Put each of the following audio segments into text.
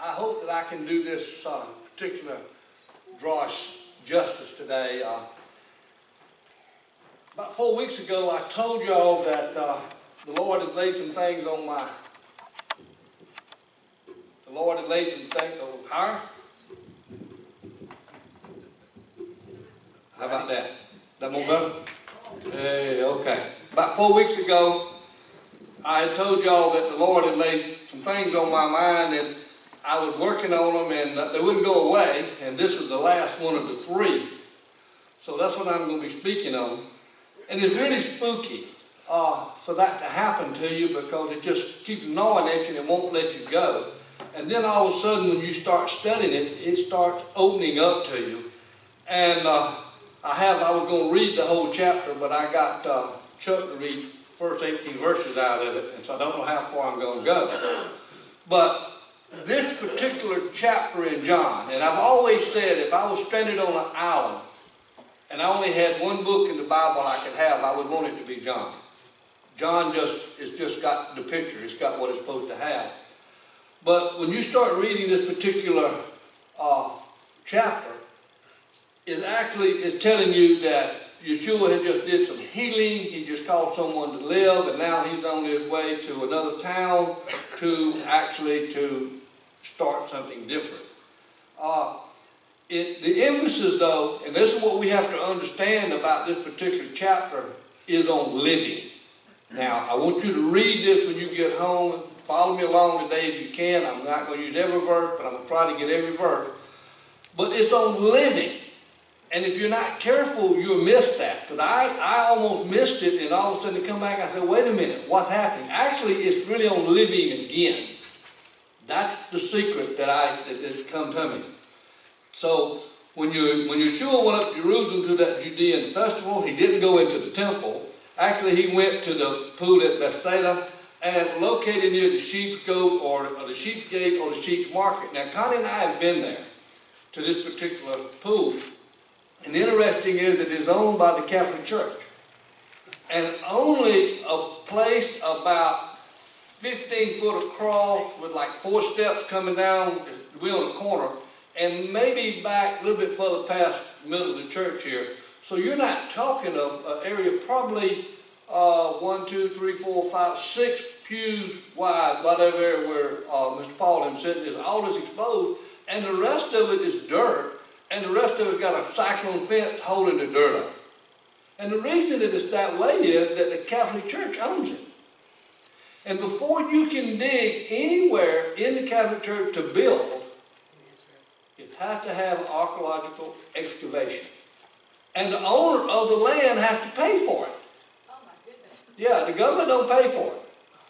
I hope that I can do this particular drosh justice today. About 4 weeks ago, I told y'all that the Lord had laid some things on my. The Lord had laid some things on higher. How about that? That more better? Hey, okay. About 4 weeks ago, I had told y'all that the Lord had laid some things on my mind, and I was working on them, and they wouldn't go away. And this was the last one of the 3. So that's what I'm going to be speaking on. And it's really spooky for that to happen to you, because it just keeps gnawing at you and it won't let you go. And then all of a sudden, when you start studying it, it starts opening up to you. And I was going to read the whole chapter, but I got Chuck to read first 18 verses out of it, and so I don't know how far I'm going to go. But this particular chapter in John, and I've always said if I was stranded on an island and I only had one book in the Bible I could have, I would want it to be John. John it's just got the picture. It's got what it's supposed to have. But when you start reading this particular chapter, it actually is telling you that Yeshua had just did some healing. He just called someone to live, and now he's on his way to another town to start something different. The emphasis, though, and this is what we have to understand about this particular chapter, is on living. Now, I want you to read this when you get home. Follow me along today if you can. I'm not going to use every verse, but I'm going to try to get every verse. But it's on living. And if you're not careful, you'll miss that. Because I almost missed it, and all of a sudden come back and I said, wait a minute, what's happening? Actually, it's really on living again. That's the secret that has come to me. So when Yeshua went up to Jerusalem to that Judean festival, he didn't go into the temple. Actually, he went to the pool at Bethsaida, and located near the sheep's goat or the sheep's gate or the sheep's market. Now, Connie and I have been there to this particular pool. And interesting is it is owned by the Catholic Church. And only a place about 15 foot across with like 4 steps coming down, we're on the corner, and maybe back a little bit further past the middle of the church here. So you're not talking of an area probably 1, 2, 3, 4, 5, 6 pews wide, whatever area where Mr. Paul and him sitting is all this exposed, and the rest of it is dirt. And the rest of it's got a cyclone fence holding the dirt up. And the reason that it's that way is that the Catholic Church owns it. And before you can dig anywhere in the Catholic Church to build, you have to have archaeological excavation. And the owner of the land has to pay for it. Oh my goodness. Yeah, the government don't pay for it.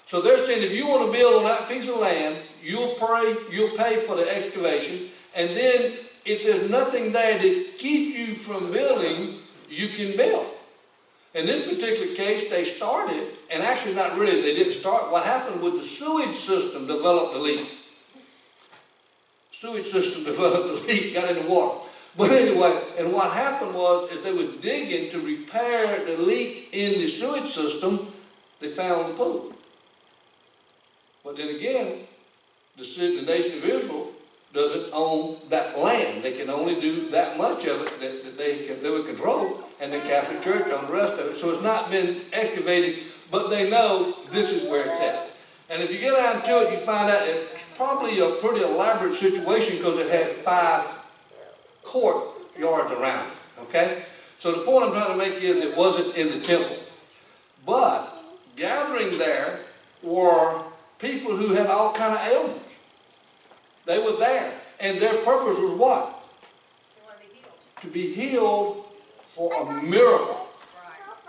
So they're saying if you want to build on that piece of land, you'll pay for the excavation, and then if there's nothing there to keep you from building, you can build. In this particular case, they started, and actually not really, they didn't start. What happened was the sewage system developed a leak. Sewage system developed a leak, got in the water. But anyway, and what happened was, as they was digging to repair the leak in the sewage system, they found the pool. But then again, the nation of Israel doesn't own that land. They can only do that much of it that they would control, and the Catholic Church on the rest of it. So it's not been excavated, but they know this is where it's at. And if you get down to it, you find out it's probably a pretty elaborate situation because it had 5 courtyards around it, okay? So the point I'm trying to make is it wasn't in the temple. But gathering there were people who had all kind of ailments. They were there, and their purpose was what? To be healed for a miracle.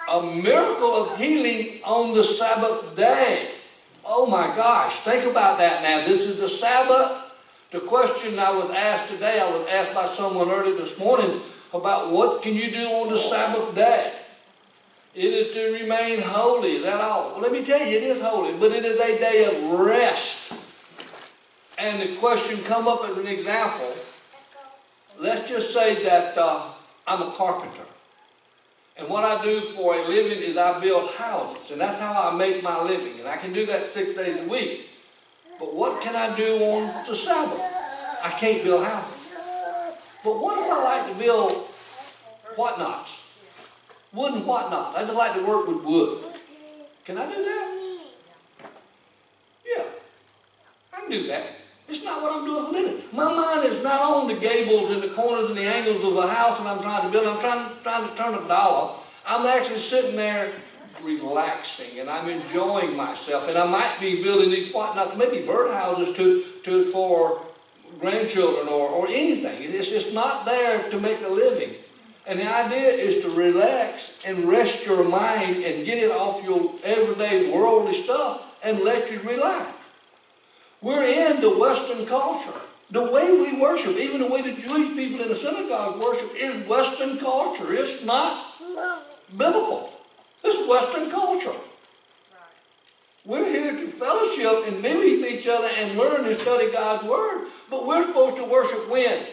A miracle of healing on the Sabbath day. Oh my gosh, think about that now. This is the Sabbath. The question I was asked today, I was asked by someone early this morning about what can you do on the Sabbath day? It is to remain holy, is that all? Well, let me tell you, it is holy, but it is a day of rest. And the question come up as an example. Let's just say that I'm a carpenter. And what I do for a living is I build houses. And that's how I make my living. And I can do that 6 days a week. But what can I do on the Sabbath? I can't build houses. But what if I like to build whatnots? Wooden whatnots. I just like to work with wood. Can I do that? Yeah, I can do that. It's not what I'm doing for a living. My mind is not on the gables and the corners and the angles of a house and I'm trying to build. I'm trying to turn a dollar. I'm actually sitting there relaxing and I'm enjoying myself. And I might be building these whatnots, maybe birdhouses for grandchildren or anything. It's just not there to make a living. And the idea is to relax and rest your mind and get it off your everyday worldly stuff and let you relax. We're in the Western culture. The way we worship, even the way the Jewish people in the synagogue worship, is Western culture. It's not biblical. It's Western culture. We're here to fellowship and be with each other and learn and study God's Word. But we're supposed to worship when?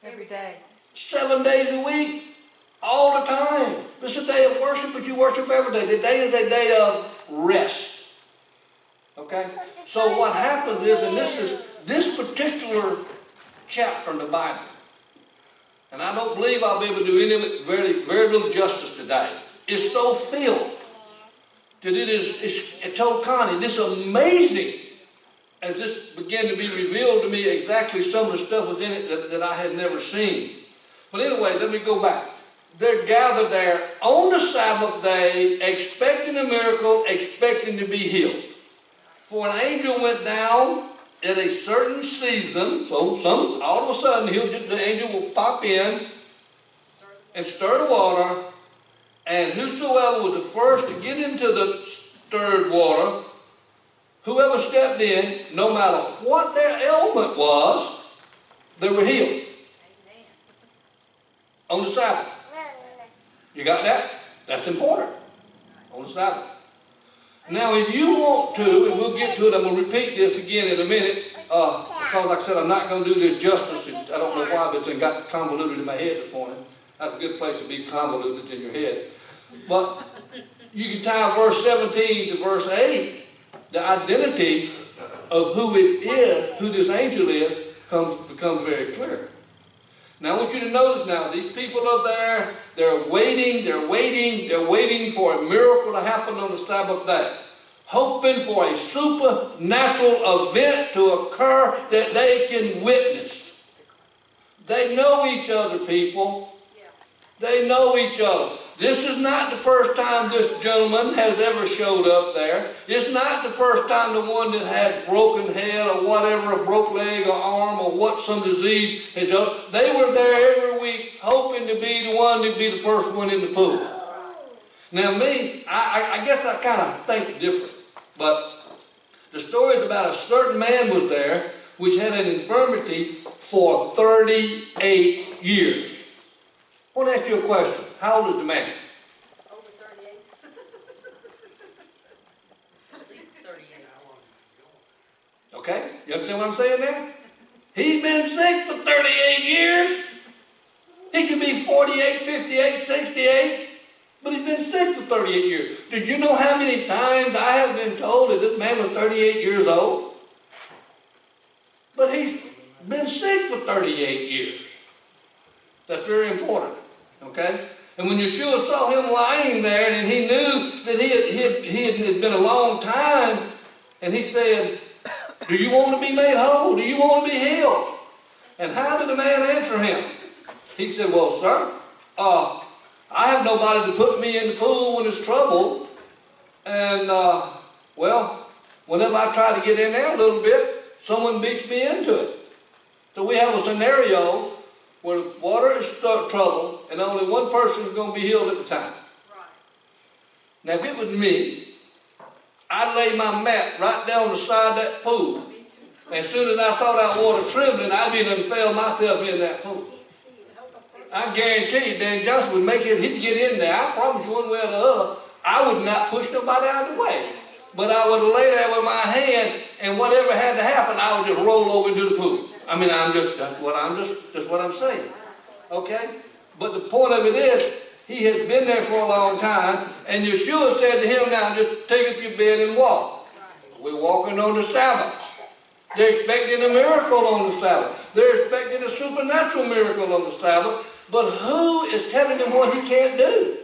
Every day. 7 days a week, all the time. It's a day of worship, but you worship every day. The day is a day of rest. Okay? So what happens is, and this particular chapter in the Bible, and I don't believe I'll be able to do any of it very little justice today. It's so filled that I told Connie, this amazing, as this began to be revealed to me, exactly some of the stuff was in it that I had never seen. But anyway, let me go back. They're gathered there on the Sabbath day, expecting a miracle, expecting to be healed. For an angel went down at a certain season, so all of a sudden the angel will pop in and stir the water, and whosoever was the first to get into the stirred water, whoever stepped in, no matter what their ailment was, they were healed. On the Sabbath. You got that? That's important. On the Sabbath. Now, if you want to, and we'll get to it, I'm going to repeat this again in a minute, because like I said, I'm not going to do this justice. I don't know why, but it's got convoluted in my head this morning. That's a good place to be convoluted in your head. But you can tie verse 17 to verse 8. The identity of who it is, who this angel is, becomes very clear. Now, I want you to notice now, these people are there, they're waiting for a miracle to happen on the Sabbath day, hoping for a supernatural event to occur that they can witness. They know each other, people. They know each other. This is not the first time this gentleman has ever showed up there. It's not the first time the one that had broken head or whatever, a broke leg or arm or what, some disease has done. They were there every week hoping to be the one to be the first one in the pool. Now me, I guess I kind of think different. But the story is about a certain man was there which had an infirmity for 38 years. I want to ask you a question. How old is the man? Over 38. At least 38. Okay? You understand what I'm saying now? He's been sick for 38 years. He could be 48, 58, 68, but he's been sick for 38 years. Did you know how many times I have been told that this man was 38 years old? But he's been sick for 38 years. That's very important. Okay? And when Yeshua saw him lying there, and he knew that he had been a long time, and he said, do you want to be made whole? Do you want to be healed? And how did the man answer him? He said, well, sir, I have nobody to put me in the pool when it's trouble. And, well, whenever I try to get in there a little bit, someone beats me into it. So we have a scenario where the water is troubled and only one person is going to be healed at a time. Right. Now, if it was me, I'd lay my mat right down the side of that pool. As soon as I saw that water trembling, I'd be done fell myself in that pool. I guarantee you, Dan Johnson would make it, he'd get in there. I promise you one way or the other, I would not push nobody out of the way. But I would lay there with my hand, and whatever had to happen, I would just roll over into the pool. I mean, that's what I'm saying. Okay? But the point of it is, he has been there for a long time, and Yeshua said to him, now just take up your bed and walk. We're walking on the Sabbath. They're expecting a miracle on the Sabbath. They're expecting a supernatural miracle on the Sabbath. But who is telling them what he can't do?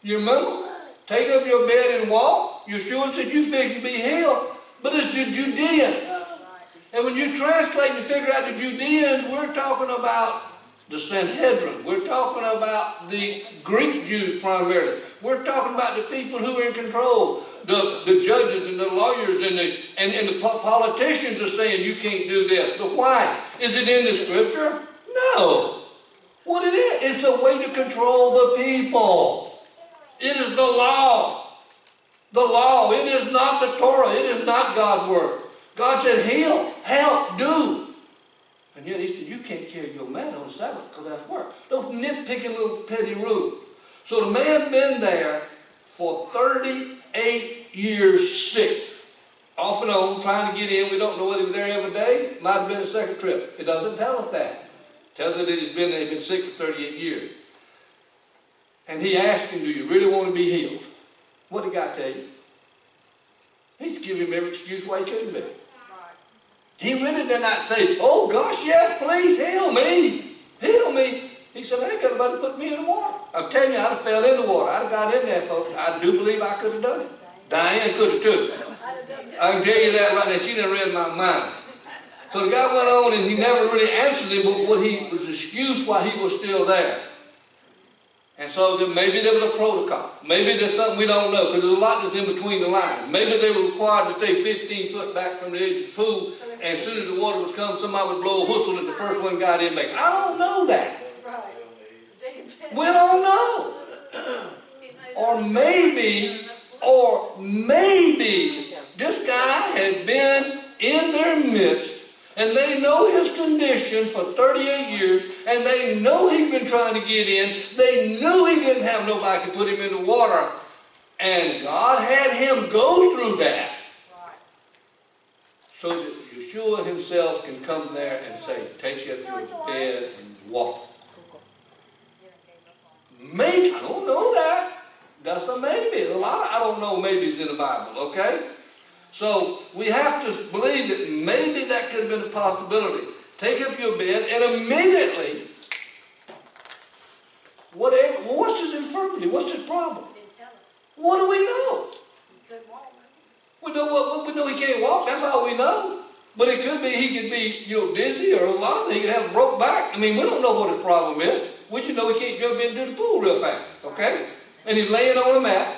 You remember? Take up your bed and walk. Yeshua said you figure to be healed. But it's the Judeans. And when you translate and figure out the Judeans, we're talking about the Sanhedrin. We're talking about the Greek Jews primarily. We're talking about the people who are in control. The judges and the lawyers and the politicians are saying you can't do this. But why? Is it in the scripture? No. What it is? It's a way to control the people. It is the law. The law. It is not the Torah. It is not God's word. God said heal, help, do. And yet he said you can't carry your mat on the Sabbath because that's work. Those nitpicking little petty rules. So the man's been there for 38 years sick. Off and on, trying to get in. We don't know whether he was there every day. Might have been a second trip. It doesn't tell us that. It tells us that he's been sick for 38 years. And he asked him, do you really want to be healed? What did God tell you? He's giving him every excuse why he couldn't be. He really did not say, oh gosh, yes, please heal me. Heal me. He said, I ain't got nobody to put me in the water. I'm telling you, I'd have fell in the water. I'd have got in there, folks. I do believe I could have done it. Diane could have too. I can tell you that right now. She done read my mind. So the guy went on and he never really answered him, but what he was excused why he was still there. And so maybe there was a protocol. Maybe there's something we don't know, because there's a lot that's in between the lines. Maybe they were required to stay 15 foot back from the edge of the pool, and as soon as the water was coming, somebody would blow a whistle and the first one got in back. I don't know that. We don't know. Or maybe this guy had been in their midst, and they know his condition for 38 years, and they know he's been trying to get in. They knew he didn't have nobody to put him in the water, and God had him go through that so that Yeshua himself can come there and say, take your bed and walk. Maybe, I don't know that. That's a maybe. There's a lot of I don't know maybes in the Bible, okay? So we have to believe that maybe that could have been a possibility. Take up your bed and immediately, whatever, well, what's his infirmity? What's his problem? What do we know? We know he can't walk. That's all we know. But it could be he could be, dizzy, or a lot of things. He could have a broke back. I mean, we don't know what his problem is. We just know he can't jump into the pool real fast. Okay? And he's laying on a mat,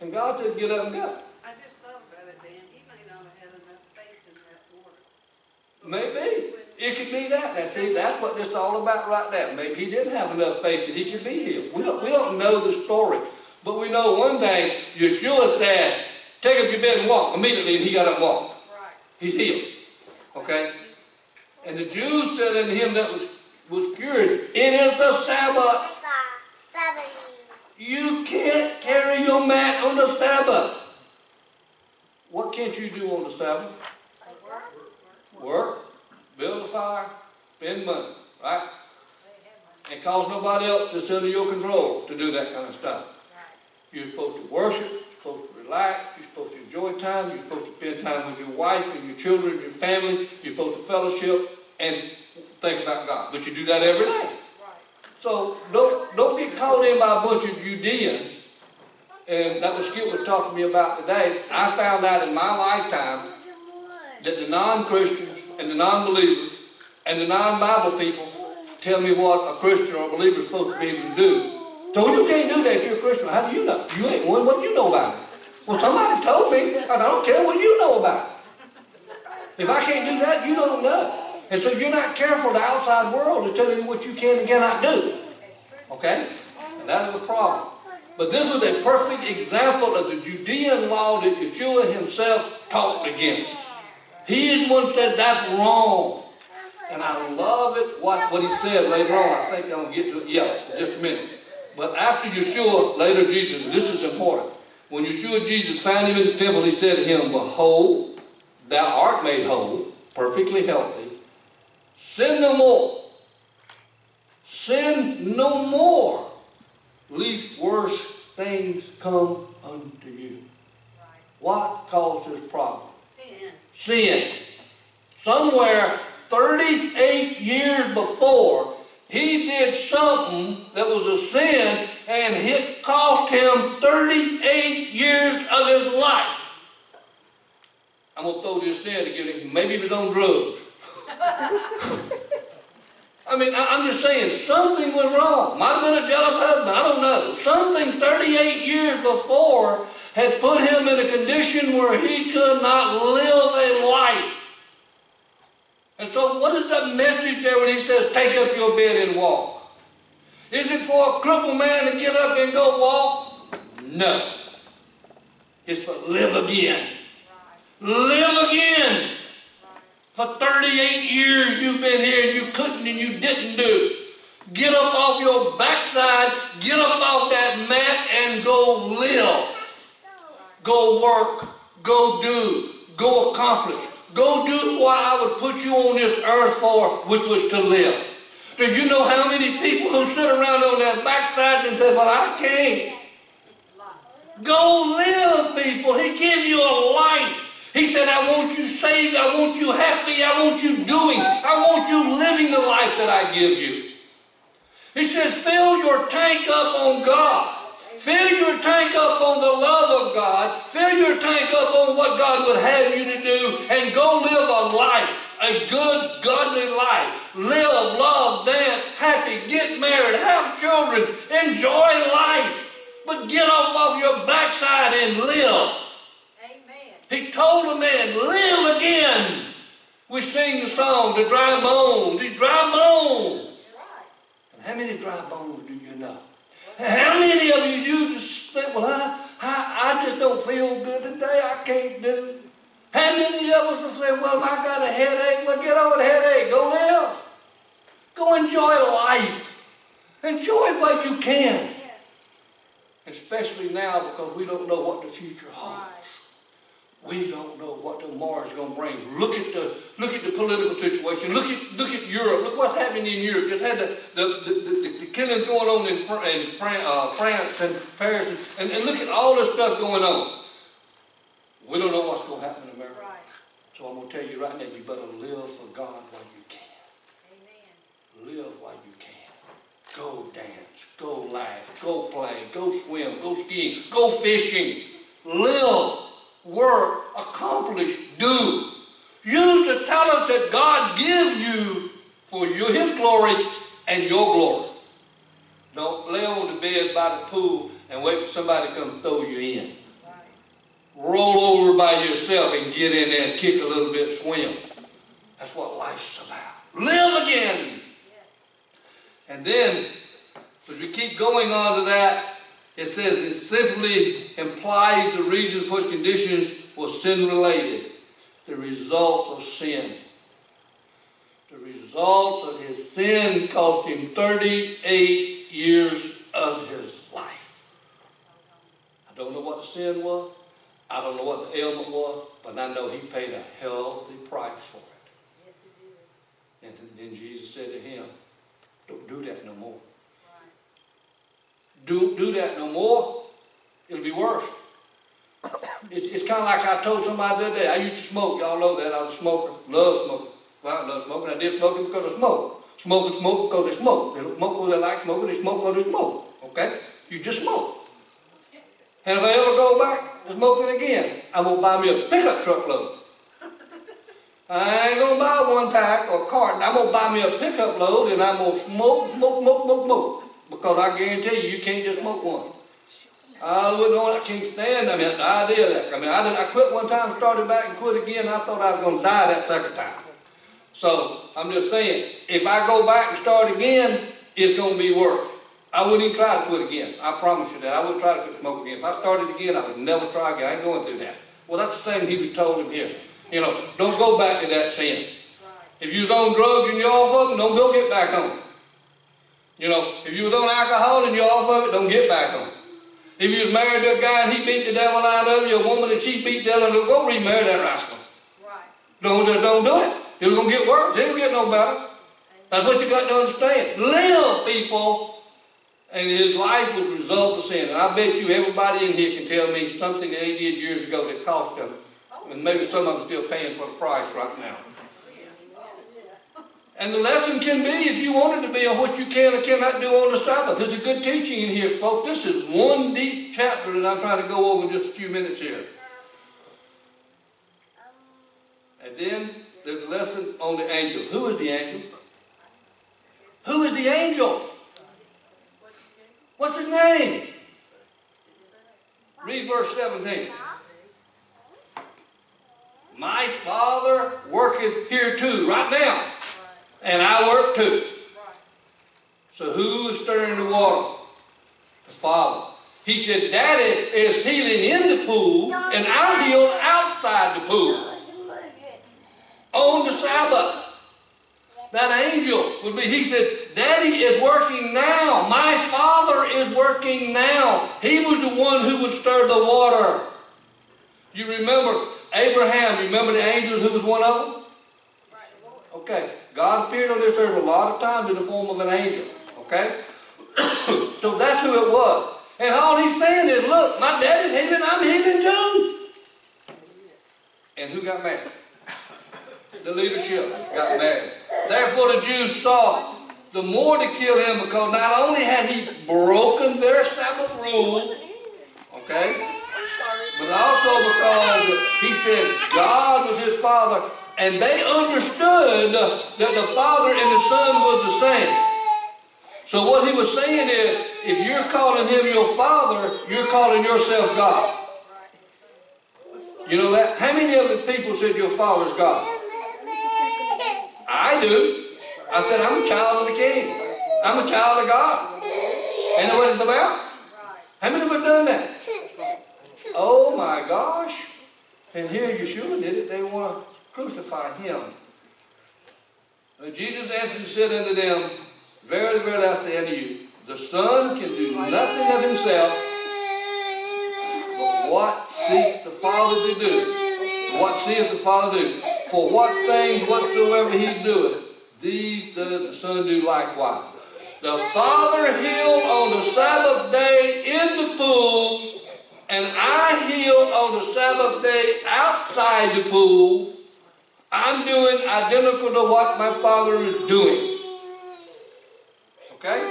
and God said, get up and go. Maybe. It could be that. Now, see, that's what this is all about right now. Maybe he didn't have enough faith that he could be healed. We don't know the story. But we know one thing. Yeshua said, take up your bed and walk. Immediately, and he got up and walked. Right. He's healed. Okay? And the Jews said unto him that was cured, it is the Sabbath. You can't carry your mat on the Sabbath. What can't you do on the Sabbath? Work, build a fire, spend money, right? And cause nobody else that's under your control to do that kind of stuff. You're supposed to worship, you're supposed to relax, you're supposed to enjoy time, you're supposed to spend time with your wife and your children and your family, you're supposed to fellowship and think about God. But you do that every day. So don't get caught in by a bunch of Judeans. And that was Skip was talking to me about today. I found out in my lifetime that the non-Christians and the non-believers and the non-Bible people tell me what a Christian or a believer is supposed to be able to do. So you can't do that if you're a Christian. How do you know? You ain't one. What do you know about it? Well, somebody told me. I don't care what you know about it. If I can't do that, you don't know. And so if you're not careful, the outside world is telling you what you can and cannot do. Okay? And that is a problem. But this was a perfect example of the Judean law that Yeshua himself talked against. He is the one who said that's wrong. And I love it, what he said later on. I think I'm going to get to it, in just a minute. But after Yeshua, later Jesus, this is important. When Yeshua Jesus found him in the temple, he said to him, behold, thou art made whole, perfectly healthy. Sin no more. Sin no more, lest worse things come unto you. What caused this problem? Sin. somewhere 38 years before, he did something that was a sin, and it cost him 38 years of his life. I'm going to throw this in to get him. Maybe he was on drugs. I mean, I'm just saying, something was wrong. Might have been a jealous husband, I don't know. Something 38 years before had put him in a condition where he could not live a life. And so what is the message there when he says, take up your bed and walk? Is it for a crippled man to get up and go walk? No. It's for live again. Live again. For 38 years you've been here and you couldn't and you didn't do. Get up off your backside, get up off that mat and go live. Go work, go do, go accomplish. Go do what I would put you on this earth for, which was to live. Do you know how many people who sit around on their backsides and say, well, I can't. Go live, people. He gave you a life. He said, I want you saved, I want you happy, I want you doing, I want you living the life that I give you. He says, fill your tank up on God. Fill your tank up on the love of God. Fill your tank up on what God would have you to do, and go live a life, a good, godly life. Live, love, dance, happy, get married, have children, enjoy life. But get off your backside and live. He told the man, live again. We sing the song, the dry bones, these dry bones. And how many dry bones do you know? How many of you just think, well, I just don't feel good today, I can't do. How many of us will say, well, I got a headache? Well, get over the headache, go live. Go enjoy life. Enjoy it while you can. Especially now, because we don't know what the future holds. We don't know what tomorrow's going to bring. Look at the political situation. Look at Europe. Look what's happening in Europe. Just had the killings going on in France and Paris, and look at all this stuff going on. We don't know what's going to happen in America. Right. So I'm going to tell you right now, you better live for God while you can. Amen. Live while you can. Go dance. Go laugh. Go play. Go swim. Go skiing. Go fishing. Live. Work, accomplish, do. Use the talent that God gives you for His glory and your glory. Don't lay on the bed by the pool and wait for somebody to come throw you in. Right. Roll over by yourself and get in there and kick a little bit, swim. That's what life's about. Live again. Yes. And then, as we keep going on to that, it says it simply implies the reasons for his conditions was sin-related. The result of sin. The result of his sin cost him 38 years of his life. I don't know what the sin was. I don't know what the ailment was. But I know he paid a healthy price for it. Yes, he did. And then Jesus said to him, don't do that no more. Do that no more, it'll be worse. It's kind of like I told somebody the other day. I used to smoke. Y'all know that. I was a smoker. Love smoking. Well, I love smoking. I did smoking because I smoke. Smoke because they smoke. They don't smoke because they like smoking. They smoke because they smoke. Okay? You just smoke. And if I ever go back to smoking again, I'm going to buy me a pickup truck load. I ain't going to buy one pack or carton. I'm going to buy me a pickup load, and I'm going to smoke. Because I guarantee you can't just smoke one. I can't stand the idea of that. I quit one time, started back and quit again. I thought I was going to die that second time. So I'm just saying, if I go back and start again, it's going to be worse. I wouldn't even try to quit again. I promise you that. I wouldn't try to quit smoking again. If I started again, I would never try again. I ain't going through that. Well, that's the thing he was told him here. Don't go back to that sin. If you was on drugs and you're off of them, don't go get back on them. If you was on alcohol and you're off of it, don't get back on it. If you was married to a guy and he beat the devil out of you, a woman and she beat the devil, go remarry that rascal. Right. Don't do it. It's going to get worse. It ain't going to get no better. That's what you got to understand. Live, people. And his life was a result of sin. And I bet you everybody in here can tell me something that he did years ago that cost him. And maybe some of them still paying for the price right now. And the lesson can be, if you want it to be, on what you can or cannot do on the Sabbath. There's a good teaching in here, folks. This is one deep chapter that I'm trying to go over in just a few minutes here. And then there's a lesson on the angel. Who is the angel? Who is the angel? What's his name? Read verse 17. My Father worketh here too, right now. And I work too. So who is stirring the water? The Father. He said, Daddy is healing in the pool, and I'm healed outside the pool. On the Sabbath. That angel would be, he said, Daddy is working now. My Father is working now. He was the one who would stir the water. You remember Abraham, you remember the angels who was one of them? Okay. God appeared on this earth a lot of times in the form of an angel. Okay? So that's who it was. And all he's saying is, look, my daddy's healing, I'm healing too. And who got mad? The leadership got mad. Therefore the Jews sought the more to kill him, because not only had he broken their Sabbath rule, okay, but also because he said God was his Father, and they understood that the Father and the Son was the same. So what he was saying is, if you're calling him your Father, you're calling yourself God. You know that? How many of the people said your Father's God? I do. I said, I'm a child of the King. I'm a child of God. You know what it's about? How many of us done that? Oh my gosh. And here Yeshua did it. They want to crucify him. And Jesus answered and said unto them, Verily, verily, I say unto you, the Son can do nothing of himself, but what seeth the Father to do. What seeth the Father do? For what things whatsoever he doeth, these does the Son do likewise. The Father healed on the Sabbath day in the pool, and I healed on the Sabbath day outside the pool. I'm doing identical to what my Father is doing. Okay?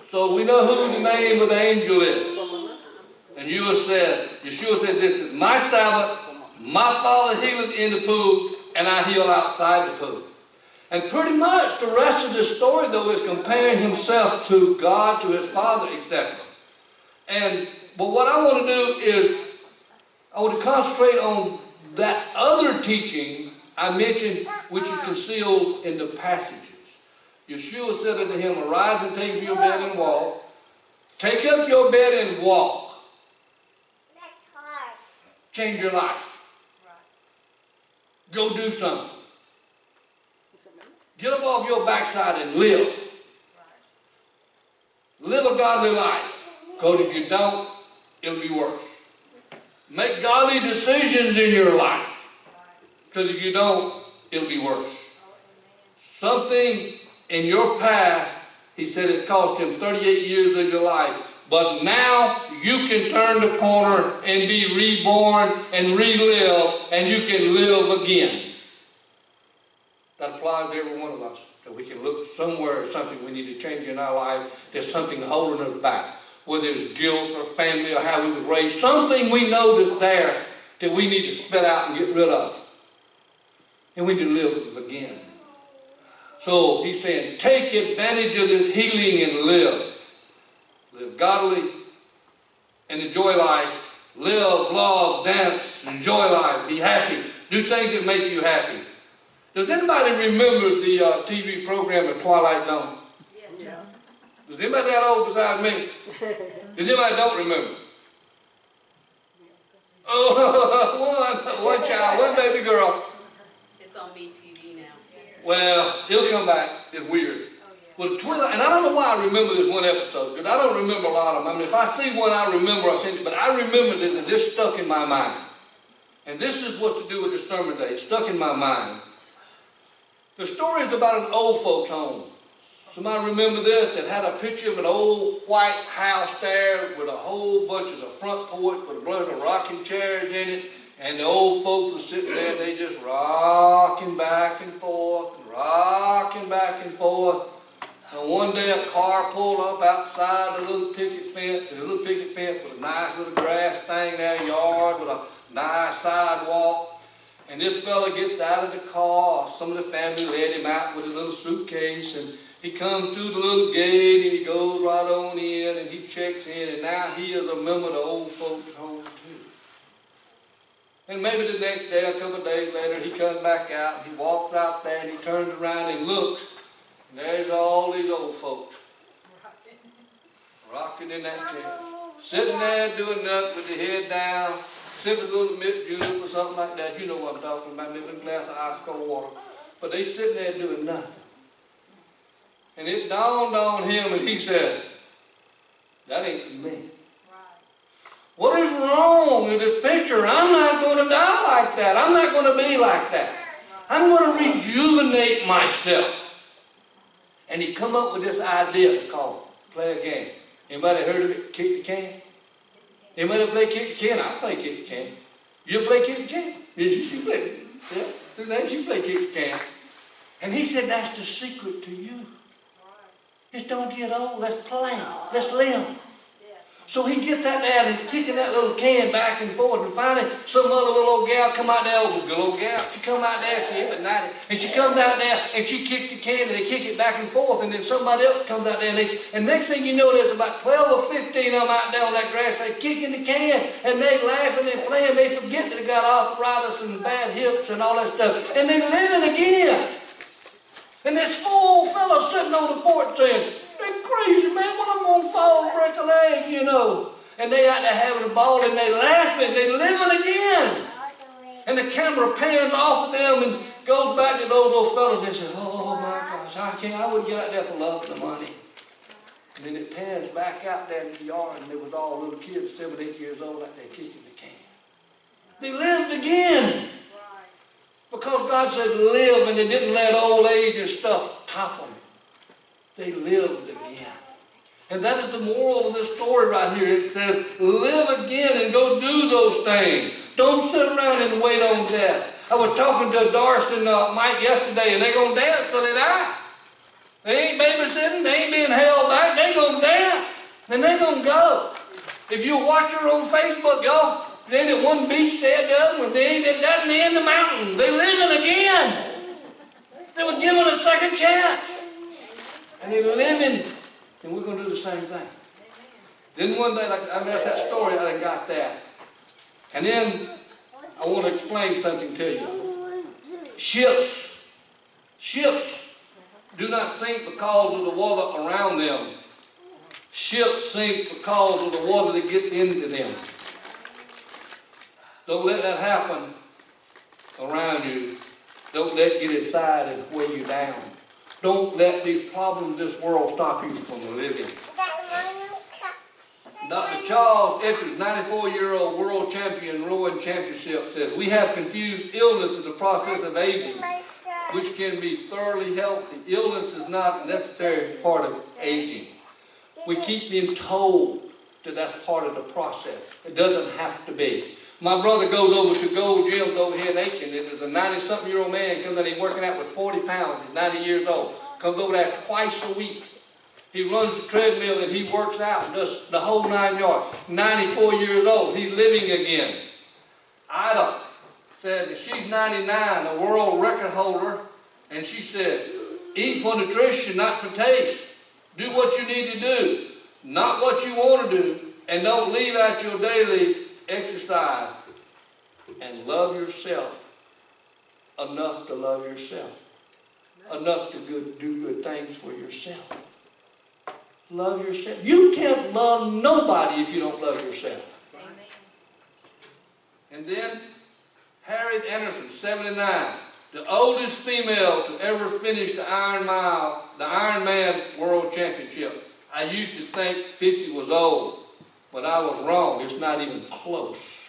So we know who the name of the angel is. And Yeshua said, this is my Sabbath. My Father healeth in the pool, and I heal outside the pool. And pretty much the rest of this story, though, is comparing himself to God, to his Father, etc. But what I want to do is, I want to concentrate on that other teaching I mentioned, which is concealed in the passages. Yeshua said unto him, Arise and take up your bed and walk. Take up your bed and walk. Change your life. Go do something. Get up off your backside and live. Live a godly life. Because if you don't, it'll be worse. Make godly decisions in your life. Because if you don't, it'll be worse. Something in your past, he said it cost him 38 years of your life. But now you can turn the corner and be reborn and relive, and you can live again. That applies to every one of us. That we can look somewhere at something we need to change in our life. There's something holding us back. Whether it's guilt or family or how we was raised. Something we know that's there that we need to spit out and get rid of. And we need to live again. So he's saying, take advantage of this healing and live. Live godly and enjoy life. Live, love, dance, enjoy life. Be happy. Do things that make you happy. Does anybody remember the TV program, The Twilight Zone? Yes. Yeah. Is anybody that old besides me? Does anybody don't remember? Oh, one child, one baby girl. It's on BTV now. Well, he'll come back. It's weird. Well, Twilight, and I don't know why I remember this one episode, because I don't remember a lot of them. I mean, if I see one, I remember I seen it, but I remember that this stuck in my mind. And this is what to do with the sermon today. It stuck in my mind. The story is about an old folks' home. Somebody remember this? It had a picture of an old white house there with a whole bunch of the front porch with a bunch of rocking chairs in it. And the old folks were sitting there and they just rock rocking back and forth and rocking back and forth. And one day a car pulled up outside the little picket fence, and the little picket fence was a nice little grass thing there, yard with a nice sidewalk. And this fella gets out of the car. Some of the family led him out with a little suitcase, and he comes through the little gate and he goes right on in and he checks in, and now he is a member of the old folks home too. And maybe the next day, a couple of days later, he comes back out and he walks out there and he turns around and looks, and there's all these old folks rocking in that chair, sitting there doing nothing with their head down, sipping a little Miss Julep or something like that. You know what I'm talking about, maybe a glass of ice cold water. But they sitting there doing nothing. And it dawned on him and he said, that ain't for me. What is wrong with this picture? I'm not going to die like that. I'm not going to be like that. I'm going to rejuvenate myself. And he come up with this idea. It's called play a game. Anybody heard of it? Kick the can? Anybody play kick the can? I play kick the can. You play kick the can? Yes, she play. Yeah, she play kick the can. And he said, that's the secret to you. Just don't get old. Let's play. Let's live. So he gets out there and he's kicking that little can back and forth, and finally some other little old gal come out there, old good old gal, she come out there, she hit at 90, and she comes out there and she kicked the can and they kick it back and forth, and then somebody else comes out there and next thing you know there's about 12 or 15 of them out there on that grass, they kicking the can and they laughing and playing, they forget that they got arthritis and bad hips and all that stuff, and they living again. And there's 4 old fellows sitting on the porch saying, they're crazy, man, when I'm going to fall and break a leg, you know. And they out there having a ball and they laughing, they living again. And the camera pans off of them and goes back to those old fellows. They say, oh my gosh, I wouldn't get out there for love and the money. And then it pans back out there in the yard and there was all little kids, 7, 8 years old, out there kicking the can. They lived again. Because God said live, and they didn't let old age and stuff top them. They lived again. And that is the moral of this story right here. It says, live again and go do those things. Don't sit around and wait on death. I was talking to Doris and Mike yesterday, and they're going to dance till they die. They ain't babysitting. They ain't being held back. They're going to dance, and they're going to go. If you watch her on Facebook, y'all, they at one beach, they at the other one. They ain't doesn't in the mountain. They living again. They were given a second chance. And they're living, and we're going to do the same thing. Then one day, like I met that story, I got that. And then I want to explain something to you. Ships do not sink because of the water around them. Ships sink because of the water that gets into them. Don't let that happen around you. Don't let it get inside and weigh you down. Don't let these problems of this world stop you from living. Dr. Charles Etchers, 94-year-old world champion rowing championship, says, we have confused illness with the process of aging, which can be thoroughly healthy. Illness is not a necessary part of aging. We keep being told that that's part of the process. It doesn't have to be. My brother goes over to Gold Gyms over here in Aiken. There's a 90-something-year-old man comes in, he's working out with 40 pounds. He's 90 years old. Comes over there twice a week. He runs the treadmill and he works out and does the whole 9 yards. 94 years old. He's living again. Ida said that she's 99, a world record holder, and she said, eat for nutrition, not for taste. Do what you need to do, not what you want to do, and don't leave out your daily exercise. And love yourself enough to love yourself. Enough to do good things for yourself. Love yourself. You can't love nobody if you don't love yourself. Amen. And then Harriet Anderson, 79, the oldest female to ever finish the Ironman World Championship. I used to think 50 was old, but I was wrong. It's not even close.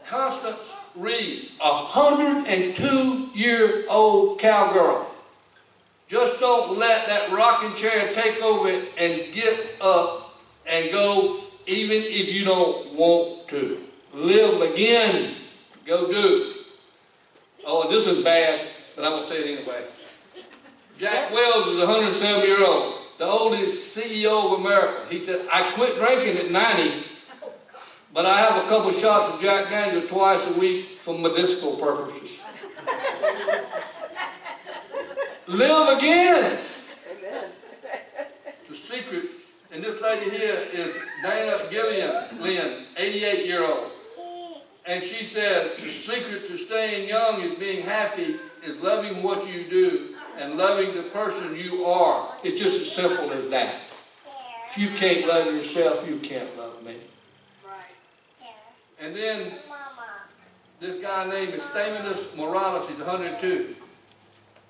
Constance Reed, 102-year-old cowgirl. Just don't let that rocking chair take over it and get up and go even if you don't want to. Live again. Go do it. Oh, this is bad, but I'm going to say it anyway. Jack Welch is 107-year-old, the oldest CEO of America. He said, I quit drinking at 90, but I have a couple shots of Jack Daniels twice a week for medicinal purposes. Live again. The secret, and this lady here is Dana Gillian, 88-year-old. And she said, the secret to staying young is being happy, is loving what you do and loving the person you are. It's just as simple as that. If you can't love yourself, you can't love me. And then this guy named Stamenus Morales, he's 102.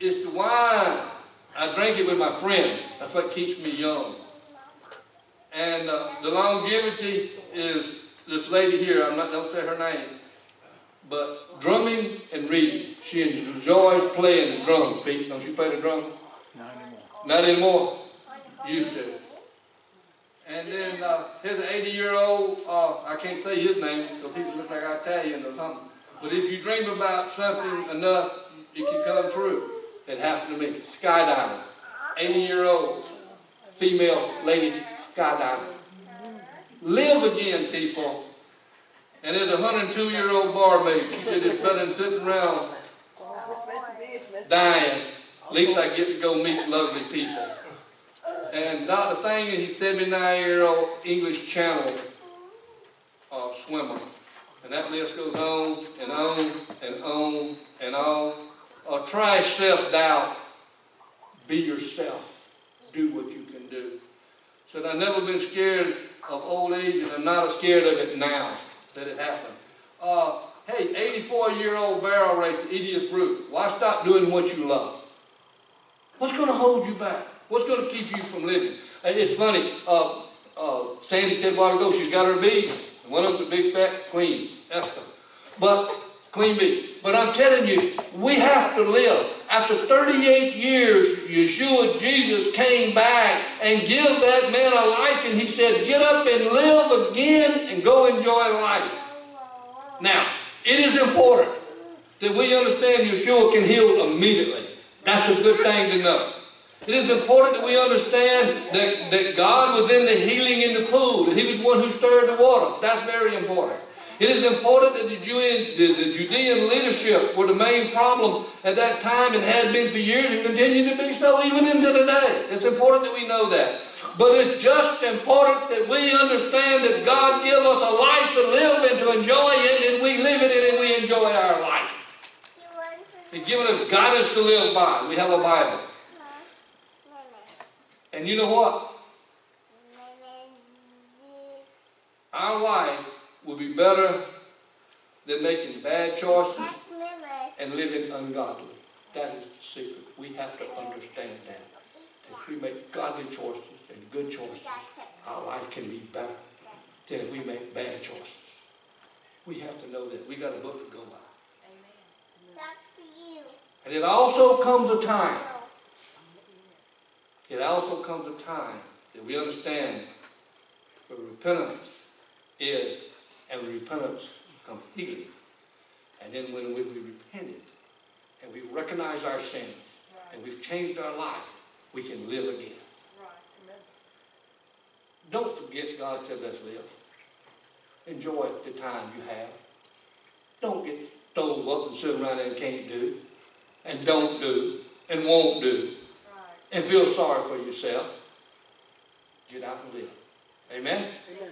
It's the wine. I drink it with my friends. That's what keeps me young. And the longevity is this lady here. Don't say her name. But drumming and reading. She enjoys playing the drums. Pete, don't you play the drums? Not anymore. Not anymore? Used to. And then here's an 80-year-old, I can't say his name because he looks like Italian or something. But if you dream about something enough, it can come true. It happened to me. Skydiving. 80-year-old female lady skydiving. Live again, people. And there's a 102-year-old barmaid. She said it's better than sitting around dying. At least I get to go meet lovely people. And Dr. Thanger, he's 79-year-old English Channel swimmer. And that list goes on and on and on and on. Trash self-doubt. Be yourself. Do what you can do. Said, I've never been scared of old age, and I'm not as scared of it now that it happened. Hey, 84-year-old barrel racer, Edith Brute. Why stop doing what you love? What's going to hold you back? What's going to keep you from living? It's funny. Sandy said a while ago she's got her bees. One of them's a big fat queen, Esther. But queen bee. But I'm telling you, we have to live. After 38 years, Yeshua, Jesus, came back and gave that man a life, and he said, get up and live again and go enjoy life. Now, it is important that we understand Yeshua can heal immediately. That's a good thing to know. It is important that we understand that God was in the healing in the pool, that he was the one who stirred the water. That's very important. It is important that the Judean leadership were the main problem at that time and had been for years and continue to be so even into today. It's important that we know that. But it's just important that we understand that God gives us a life to live and to enjoy it, and we live in it and we enjoy our life. He's given us guidance to live by. We have a Bible. And you know what? Our life will be better than making bad choices and living ungodly. That is the secret. We have to understand that. If we make godly choices and good choices, our life can be better than if we make bad choices. We have to know that. We got a book to go by. That's for you. And it also comes a time. It also comes a time that we understand what repentance is, and repentance becomes healing. And then when we repented and we recognize our sins and we've changed our life, we can live again. Don't forget God said let's live. Enjoy the time you have. Don't get stove up and sit around and can't do, and don't do, and won't do, and feel sorry for yourself. Get out and live. Amen? Amen.